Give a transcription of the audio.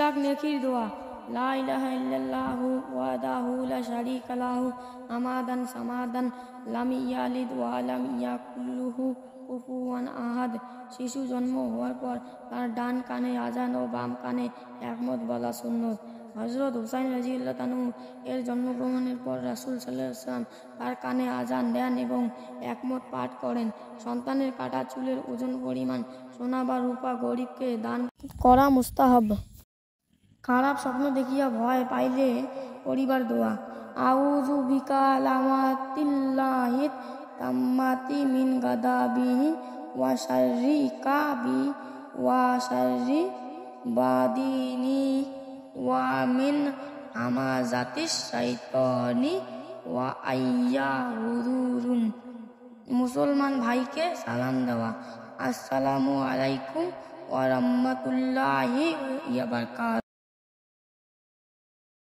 লাখ নেকির দোয়া। লা ইলাহা ইল্লাল্লাহু ওয়াহদাহু লা শারীকা লাহু হামাদান সামাদান লাম ইয়ালিদ ওয়া লাম ইয়াকুল লাহু কুফুয়ান আহাদ। শিশু জন্ম হওয়ার পর তার ডান কানে আজান ও বাম কানে একমত বলা সুন্নত। হযরত হুসাইন রাদিয়াল্লাহু তাআলা এর জন্মগ্রহণের পর রাসূল সাল্লাল্লাহু আলাইহি ওয়াসাল্লাম তার কানে আজান দেন এবং একমত পাঠ করেন। সন্তানের কাটা চুলের ওজন পরিমাণ সোনা বা রূপা গরিবকে দান করা মুস্তাহাব। খারাপ স্বপ্ন দেখিয়া ভয় পাইলে পরিবার দোয়া। আউযু বিকালামাতিল্লাহি তাম্মাতি মিন গাদাবিহি ওয়া শাররি কাবি ওয়া শাররি বাদিনি ওয়া মিন হামাযাতিশ শাইতানি ওয়া আইয়াহুরুন। মুসলমান ভাইকে সালাম দেওয়া। আসসালামু আলাইকুম ওয়া রাহমাতুল্লাহি ওয়া বারাকাতুহু।